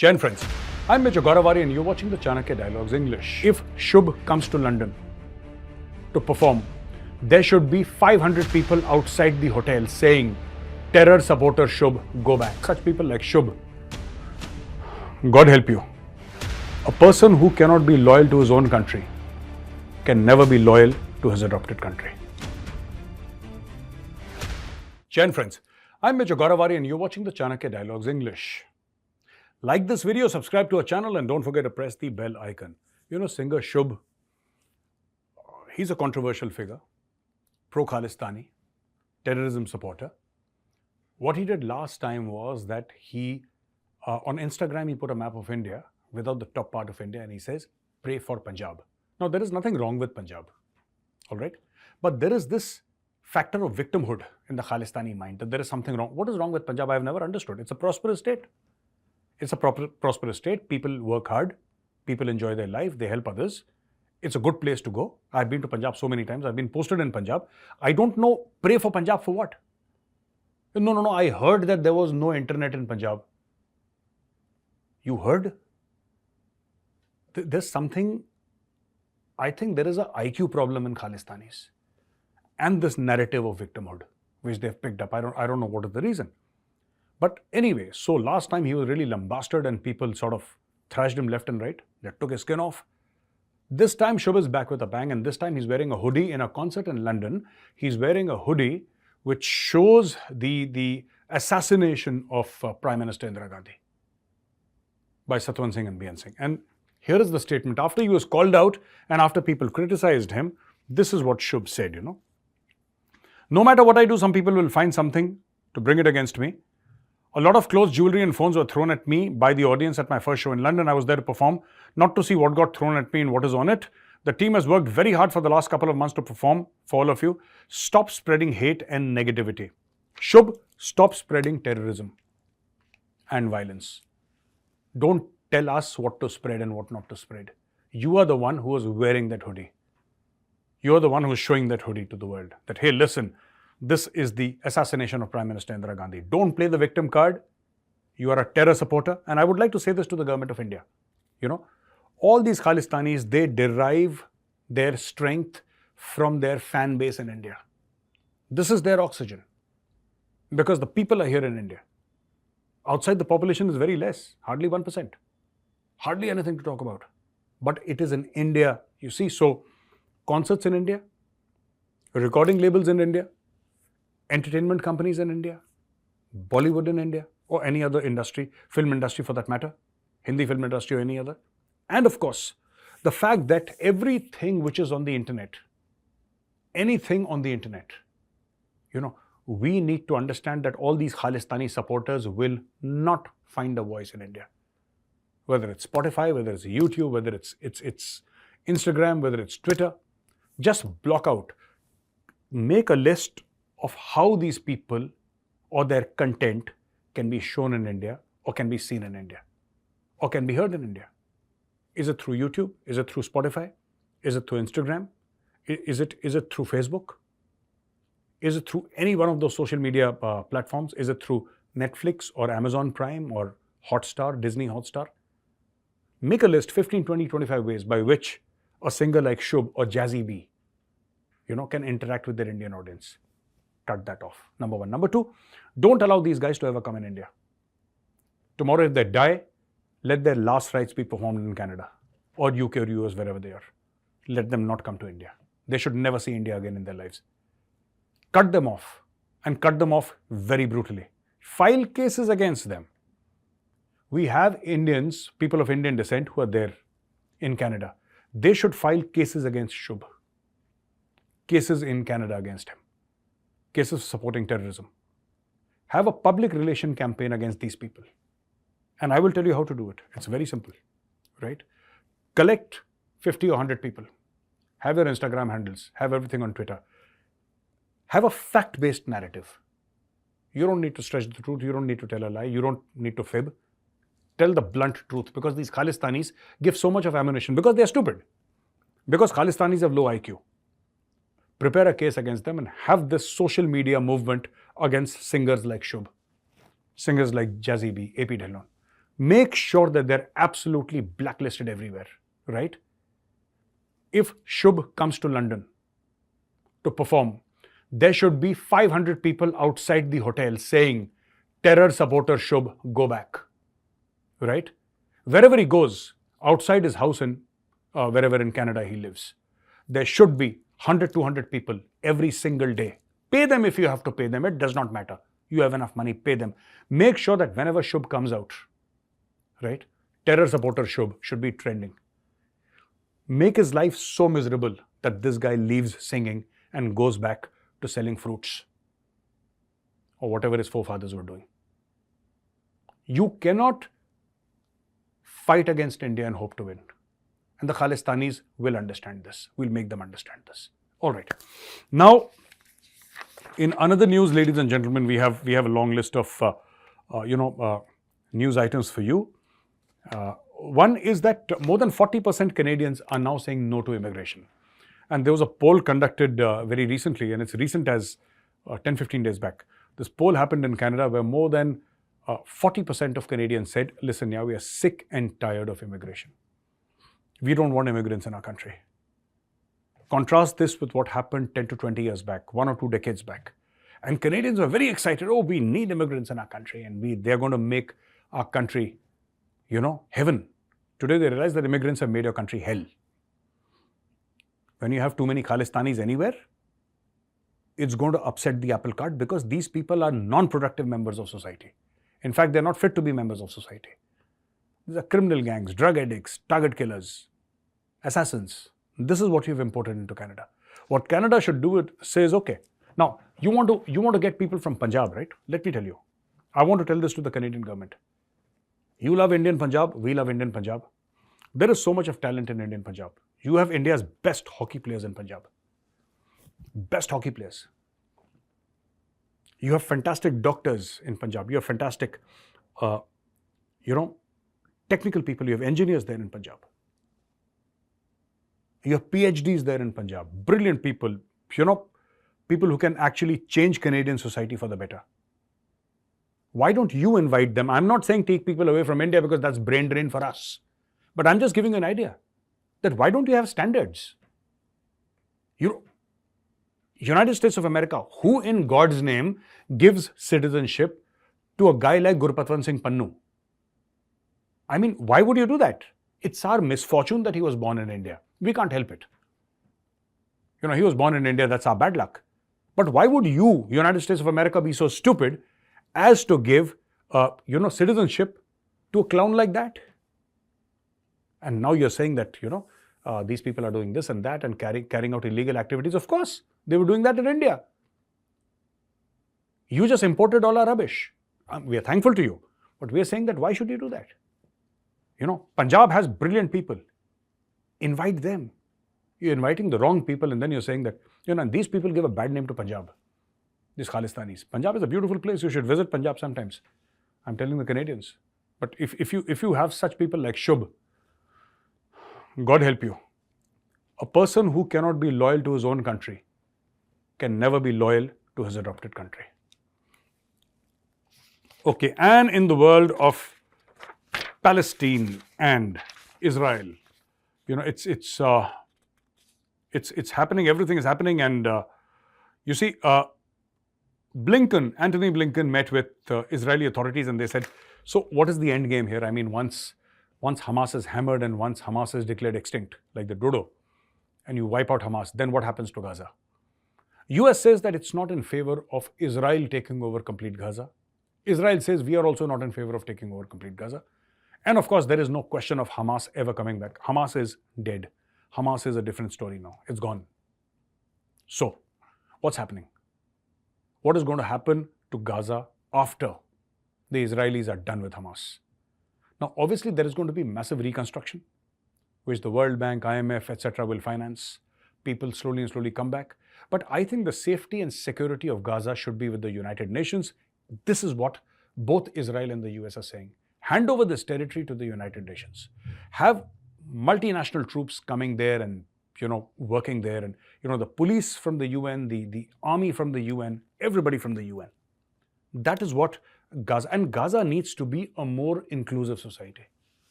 Chen friends, I'm Major Gaurav Arya and you're watching the Chanakya Dialogues English. If Shubh comes to London to perform, there should be 500 people outside the hotel saying, terror supporter Shubh, go back. Such people like Shubh, God help you. A person who cannot be loyal to his own country can never be loyal to his adopted country. Chen friends, I'm Major Gaurav Arya and you're watching the Chanakya Dialogues English. Like this video, subscribe to our channel and don't forget to press the bell icon. You know, singer Shubh, he's a controversial figure, pro-Khalistani, terrorism supporter. What he did last time was that he, on Instagram, he put a map of India without the top part of India and he says, pray for Punjab. Now, there is nothing wrong with Punjab, all right? But there is this factor of victimhood in the Khalistani mind, that there is something wrong. What is wrong with Punjab? I have never understood. It's a prosperous state. It's a prosperous state. People work hard. People enjoy their life. They help others. It's a good place to go. I've been to Punjab so many times. I've been posted in Punjab. I don't know, pray for Punjab for what? No. I heard that there was no internet in Punjab. You heard? There's something, I think there is an IQ problem in Khalistanis. And this narrative of victimhood, which they've picked up. I don't know what is the reason. But anyway, so last time he was really lambasted and people sort of thrashed him left and right. They took his skin off. This time Shubh is back with a bang and this time he's wearing a hoodie in a concert in London. He's wearing a hoodie which shows the assassination of Prime Minister Indira Gandhi by Satwan Singh and Bien Singh. And here is the statement. After he was called out and after people criticized him, this is what Shubh said, you know. No matter what I do, some people will find something to bring it against me. A lot of clothes, jewelry and phones were thrown at me by the audience at my first show in London. I was there to perform, not to see what got thrown at me and what is on it. The team has worked very hard for the last couple of months to perform for all of you. Stop spreading hate and negativity. Shubh, stop spreading terrorism and violence. Don't tell us what to spread and what not to spread. You are the one who is wearing that hoodie. You are the one who is showing that hoodie to the world. That, hey, listen, this is the assassination of Prime Minister Indira Gandhi. Don't play the victim card. You are a terror supporter. And I would like to say this to the government of India. You know, all these Khalistanis, they derive their strength from their fan base in India. This is their oxygen. Because the people are here in India. Outside, the population is very less, hardly 1%. Hardly anything to talk about. But it is in India, you see. So, concerts in India, recording labels in India, entertainment companies in India, Bollywood in India, or any other industry, film industry for that matter, Hindi film industry or any other. And of course, the fact that everything which is on the internet, anything on the internet, you know, we need to understand that all these Khalistani supporters will not find a voice in India. Whether it's Spotify, whether it's YouTube, whether it's Instagram, whether it's Twitter, just block out. Make a list of how these people or their content can be shown in India or can be seen in India or can be heard in India. Is it through YouTube? Is it through Spotify? Is it through Instagram? Is it through Facebook? Is it through any one of those social media platforms? Is it through Netflix or Amazon Prime or Hotstar, Disney Hotstar? Make a list, 15, 20, 25 ways by which a singer like Shubh or Jazzy B, you know, can interact with their Indian audience. Cut that off, number one. Number two, don't allow these guys to ever come in India. Tomorrow, if they die, let their last rites be performed in Canada or UK or US, wherever they are. Let them not come to India. They should never see India again in their lives. Cut them off and cut them off very brutally. File cases against them. We have Indians, people of Indian descent who are there in Canada. They should file cases against Shubh. Cases in Canada against him. Cases supporting terrorism. Have a public relation campaign against these people. And I will tell you how to do it. It's very simple, right? Collect 50 or 100 people. Have your Instagram handles. Have everything on Twitter. Have a fact-based narrative. You don't need to stretch the truth. You don't need to tell a lie. You don't need to fib. Tell the blunt truth, because these Khalistanis give so much of ammunition because they are stupid. Because Khalistanis have low IQ. Prepare a case against them and have this social media movement against singers like Shubh, singers like Jazzy B, AP Dhillon. make sure that they're absolutely blacklisted everywhere, right? If Shubh comes to London to perform, there should be 500 people outside the hotel saying, terror supporter Shubh, go back, right? Wherever he goes, outside his house in wherever in Canada he lives, there should be 100, 200 people every single day. Pay them if you have to pay them. It does not matter. You have enough money, pay them. Make sure that whenever Shubh comes out, right, terror supporter Shubh should be trending. Make his life so miserable that this guy leaves singing and goes back to selling fruits or whatever his forefathers were doing. You cannot fight against India and hope to win. And the Khalistanis will understand this. We'll make them understand this. All right. Now, in another news, ladies and gentlemen, we have a long list of news items for you. One is that more than 40% Canadians are now saying no to immigration. And there was a poll conducted very recently, and it's recent as 10, 15 days back. This poll happened in Canada where more than 40% of Canadians said, listen, yeah, we are sick and tired of immigration. We don't want immigrants in our country. Contrast this with what happened 10 to 20 years back, 1 or 2 decades back. And Canadians were very excited. Oh, we need immigrants in our country and they're going to make our country, heaven. Today they realize that immigrants have made your country hell. When you have too many Khalistanis anywhere, it's going to upset the apple cart because these people are non-productive members of society. In fact, they're not fit to be members of society. These are criminal gangs, drug addicts, target killers, assassins. This is what you've imported into Canada. What Canada should do is says, okay, now you want to get people from Punjab, right? Let me tell you. I want to tell this to the Canadian government. You love Indian Punjab, we love Indian Punjab. There is so much of talent in Indian Punjab. You have India's best hockey players in Punjab. Best hockey players. You have fantastic doctors in Punjab. You have fantastic, technical people. You have engineers there in Punjab. You have PhDs there in Punjab. Brilliant people, people who can actually change Canadian society for the better. Why don't you invite them? I'm not saying take people away from India because that's brain drain for us. But I'm just giving you an idea that why don't you have standards? United States of America, who in God's name gives citizenship to a guy like Gurpatwant Singh Pannu? I mean, why would you do that? It's our misfortune that he was born in India. We can't help it. He was born in India, that's our bad luck. But why would you, United States of America, be so stupid as to give, citizenship to a clown like that? And now you're saying that, these people are doing this and that and carrying out illegal activities. Of course, they were doing that in India. You just imported all our rubbish. We are thankful to you. But we are saying that why should you do that? Punjab has brilliant people. Invite them. You're inviting the wrong people and then you're saying that, these people give a bad name to Punjab. These Khalistanis. Punjab is a beautiful place. You should visit Punjab sometimes. I'm telling the Canadians. But if you have such people like Shubh, God help you. A person who cannot be loyal to his own country can never be loyal to his adopted country. Okay, and in the world of Palestine and Israel, it's happening. Everything is happening, and you see, Anthony Blinken met with Israeli authorities, and they said, "So, what is the end game here? I mean, once Hamas is hammered and once Hamas is declared extinct, like the dodo, and you wipe out Hamas, then what happens to Gaza?" US says that it's not in favor of Israel taking over complete Gaza. Israel says we are also not in favor of taking over complete Gaza. And of course, there is no question of Hamas ever coming back. Hamas is dead. Hamas is a different story now. It's gone. So, what's happening? What is going to happen to Gaza after the Israelis are done with Hamas? Now, obviously, there is going to be massive reconstruction, which the World Bank, IMF, etc. will finance. People slowly and slowly come back. But I think the safety and security of Gaza should be with the United Nations. This is what both Israel and the US are saying. Hand over this territory to the United Nations. Have multinational troops coming there and, working there. And, the police from the UN, the army from the UN, everybody from the UN. That is what Gaza. And Gaza needs to be a more inclusive society.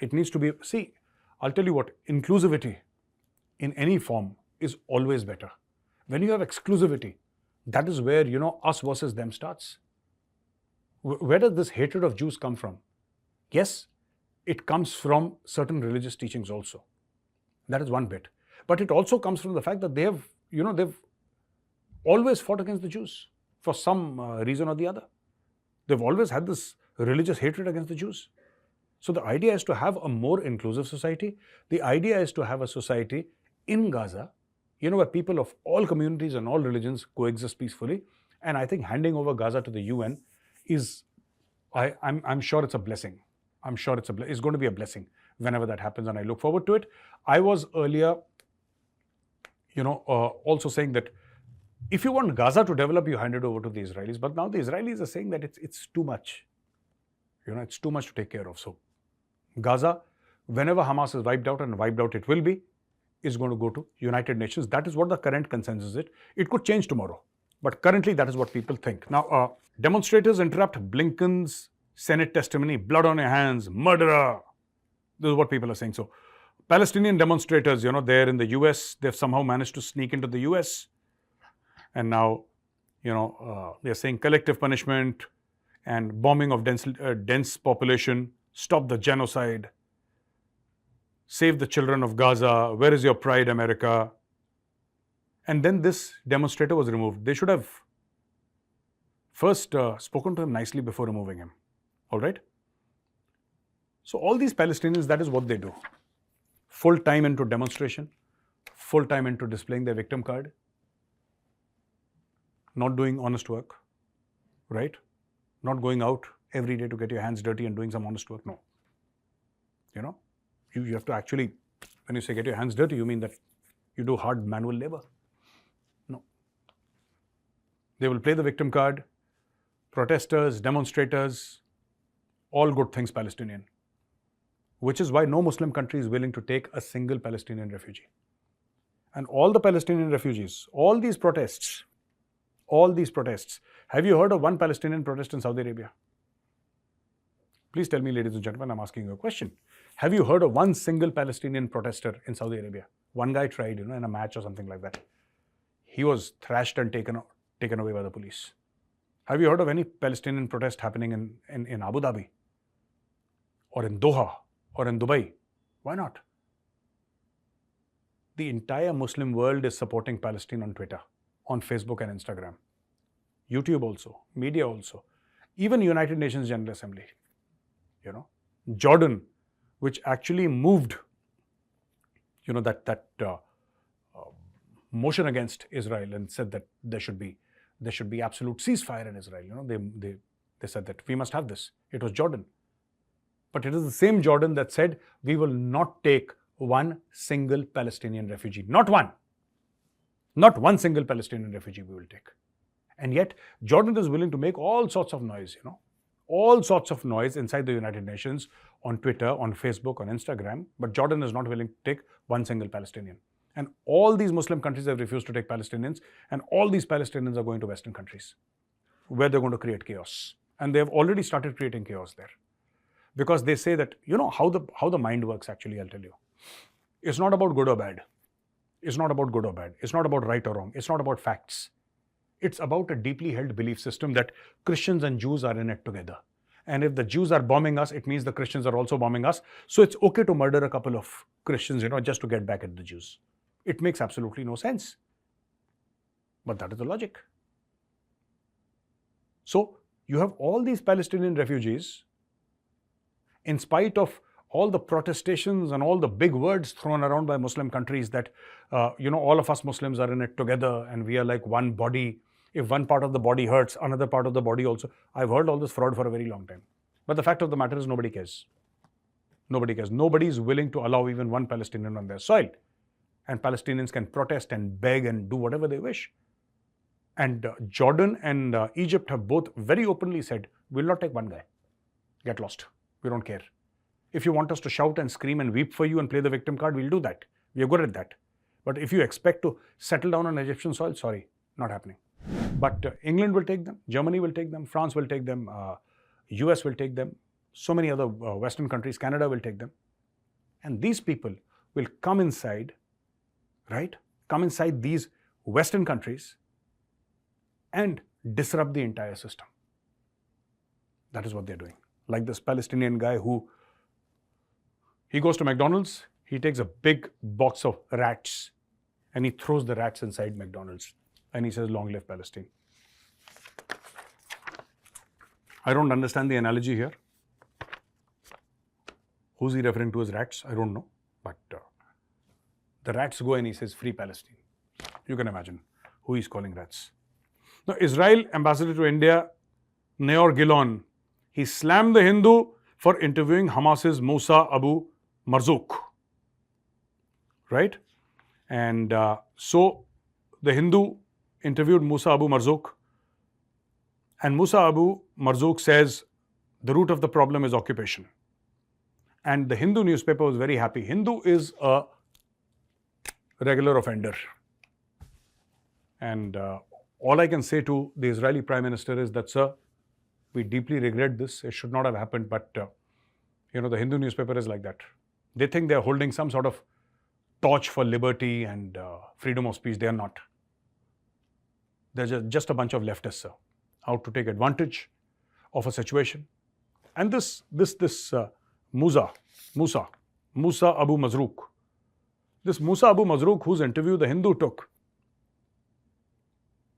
It needs to be, see, I'll tell you what, inclusivity in any form is always better. When you have exclusivity, that is where, us versus them starts. Where does this hatred of Jews come from? Yes, it comes from certain religious teachings also. That is one bit. But it also comes from the fact that they've always fought against the Jews for some reason or the other. They've always had this religious hatred against the Jews. So the idea is to have a more inclusive society. The idea is to have a society in Gaza, where people of all communities and all religions coexist peacefully. And I think handing over Gaza to the UN is, I'm sure it's a blessing. I'm sure it's going to be a blessing whenever that happens, and I look forward to it. I was earlier, also saying that if you want Gaza to develop, you hand it over to the Israelis. But now the Israelis are saying that it's too much. It's too much to take care of. So Gaza, whenever Hamas is wiped out, and wiped out it will be, is going to go to United Nations. That is what the current consensus is. It could change tomorrow, but currently that is what people think. Now, demonstrators interrupt Blinken's Senate testimony, blood on your hands, murderer. This is what people are saying. So Palestinian demonstrators, they're in the US, they've somehow managed to sneak into the US. And now, they're saying collective punishment and bombing of dense population, stop the genocide, save the children of Gaza, where is your pride, America? And then this demonstrator was removed. They should have first spoken to him nicely before removing him. All right? So all these Palestinians, that is what they do. Full time into demonstration, full time into displaying their victim card, not doing honest work, right? Not going out every day to get your hands dirty and doing some honest work. No. You have to actually, when you say get your hands dirty, you mean that you do hard manual labor. No. They will play the victim card, protesters, demonstrators, all good things Palestinian. Which is why no Muslim country is willing to take a single Palestinian refugee. And all the Palestinian refugees, all these protests, have you heard of one Palestinian protest in Saudi Arabia? Please tell me, ladies and gentlemen, I'm asking you a question. Have you heard of one single Palestinian protester in Saudi Arabia? One guy tried, in a match or something like that. He was thrashed and taken away by the police. Have you heard of any Palestinian protest happening in Abu Dhabi? Or in Doha? Or in Dubai? Why not? The entire Muslim world is supporting Palestine on Twitter, on Facebook and Instagram. YouTube also, media also. Even United Nations General Assembly. Jordan, which actually moved, that motion against Israel and said that there should be absolute ceasefire in Israel. They said that we must have this. It was Jordan. But it is the same Jordan that said we will not take one single Palestinian refugee. Not one. Not one single Palestinian refugee we will take. And yet, Jordan is willing to make all sorts of noise, all sorts of noise inside the United Nations, on Twitter, on Facebook, on Instagram. But Jordan is not willing to take one single Palestinian. And all these Muslim countries have refused to take Palestinians. And all these Palestinians are going to Western countries, where they're going to create chaos. And they have already started creating chaos there. Because they say that, how the mind works actually, I'll tell you. It's not about good or bad. It's not about good or bad. It's not about right or wrong. It's not about facts. It's about a deeply held belief system that Christians and Jews are in it together. And if the Jews are bombing us, it means the Christians are also bombing us. So it's okay to murder a couple of Christians, just to get back at the Jews. It makes absolutely no sense. But that is the logic. So you have all these Palestinian refugees, in spite of all the protestations and all the big words thrown around by Muslim countries that, all of us Muslims are in it together and we are like one body. If one part of the body hurts, another part of the body also. I've heard all this fraud for a very long time. But the fact of the matter is nobody cares. Nobody cares. Nobody is willing to allow even one Palestinian on their soil. And Palestinians can protest and beg and do whatever they wish. And Jordan and Egypt have both very openly said, we'll not take one guy. Get lost. We don't care. If you want us to shout and scream and weep for you and play the victim card, we'll do that. We are good at that. But if you expect to settle down on Egyptian soil, sorry, not happening. But England will take them, Germany will take them, France will take them, US will take them, so many other Western countries, Canada will take them. And these people will come inside, right? Come inside these Western countries and disrupt the entire system. That is what they're doing. Like this Palestinian guy who, he goes to McDonald's, he takes a big box of rats and he throws the rats inside McDonald's and he says, "Long live Palestine." I don't understand the analogy here. Who's he referring to as rats? I don't know. But the rats go and he says, "Free Palestine." You can imagine who he's calling rats. Now, Israel ambassador to India, Neor Gilon, he slammed the Hindu for interviewing Hamas's Musa Abu Marzouk. Right? And so the Hindu interviewed Musa Abu Marzouk, and Musa Abu Marzouk says the root of the problem is occupation. And the Hindu newspaper was very happy. Hindu is a regular offender. And all I can say to the Israeli Prime Minister is that, sir, we deeply regret this. It should not have happened. But, the Hindu newspaper is like that. They think they're holding some sort of torch for liberty and freedom of speech. They are not. They're just a bunch of leftists, sir, out to take advantage of a situation. And this Musa Abu Marzouk, this Musa Abu Marzouk, whose interview the Hindu took,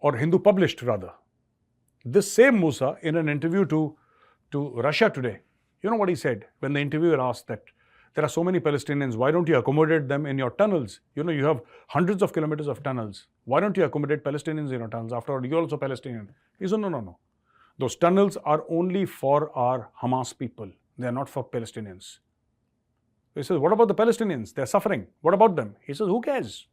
or Hindu published rather, this same Musa, in an interview to Russia Today, you know what he said when the interviewer asked that there are so many Palestinians, why don't you accommodate them in your tunnels? You have hundreds of kilometers of tunnels. Why don't you accommodate Palestinians in your tunnels? After all, you're also Palestinian. He said, no. Those tunnels are only for our Hamas people. They are not for Palestinians. He says, what about the Palestinians? They're suffering. What about them? He says, who cares?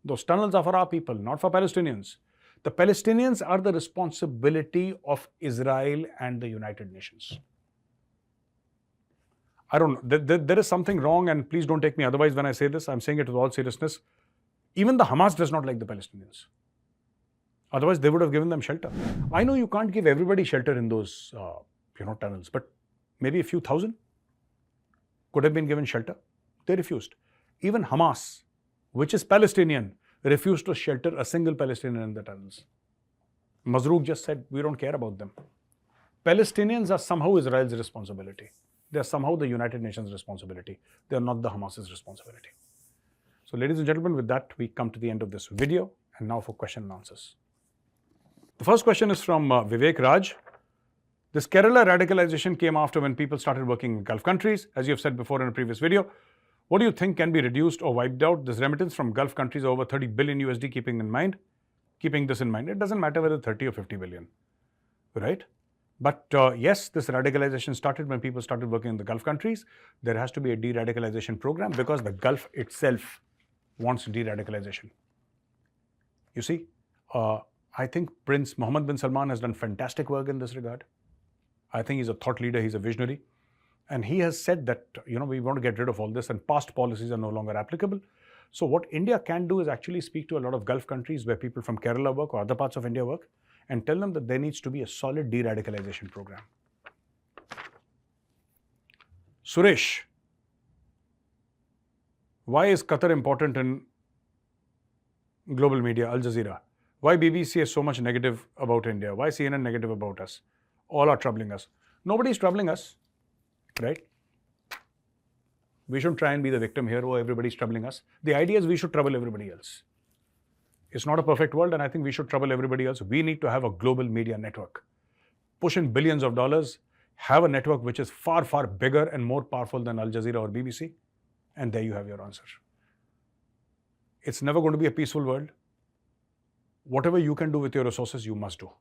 Those tunnels are for our people, not for Palestinians. The Palestinians are the responsibility of Israel and the United Nations. I don't know. There is something wrong, and please don't take me otherwise when I say this. I'm saying it with all seriousness. Even the Hamas does not like the Palestinians. Otherwise, they would have given them shelter. I know you can't give everybody shelter in those, tunnels, but maybe a few thousand could have been given shelter. They refused. Even Hamas, which is Palestinian, refused to shelter a single Palestinian in the tunnels. Marzouk just said, we don't care about them. Palestinians are somehow Israel's responsibility. They are somehow the United Nations' responsibility. They are not the Hamas's responsibility. So, ladies and gentlemen, with that, we come to the end of this video. And now for question and answers. The first question is from Vivek Raj. This Kerala radicalization came after when people started working in Gulf countries. As you have said before in a previous video, what do you think can be reduced or wiped out? This remittance from Gulf countries over 30 billion USD, keeping this in mind. It doesn't matter whether 30 or 50 billion, right? But yes, this radicalization started when people started working in the Gulf countries. There has to be a de-radicalization program because the Gulf itself wants de-radicalization. You see, I think Prince Mohammed bin Salman has done fantastic work in this regard. I think he's a thought leader, he's a visionary. And he has said that, we want to get rid of all this and past policies are no longer applicable. So what India can do is actually speak to a lot of Gulf countries where people from Kerala work or other parts of India work and tell them that there needs to be a solid de-radicalization program. Suresh, why is Qatar important in global media, Al Jazeera? Why BBC is so much negative about India? Why CNN negative about us? All are troubling us. Nobody is troubling us, right? We shouldn't try and be the victim here. Oh, everybody's troubling us. The idea is we should trouble everybody else. It's not a perfect world, and I think we should trouble everybody else. We need to have a global media network. Push in billions of dollars, have a network which is far, far bigger and more powerful than Al Jazeera or BBC, and there you have your answer. It's never going to be a peaceful world. Whatever you can do with your resources, you must do.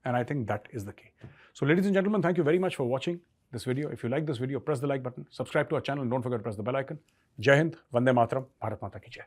And I think that is the key. So ladies and gentlemen, thank you very much for watching this video. If you like this video, press the like button, subscribe to our channel, and don't forget to press the bell icon. Jai Hind, Vande Mataram, Bharat Mata Ki Jai.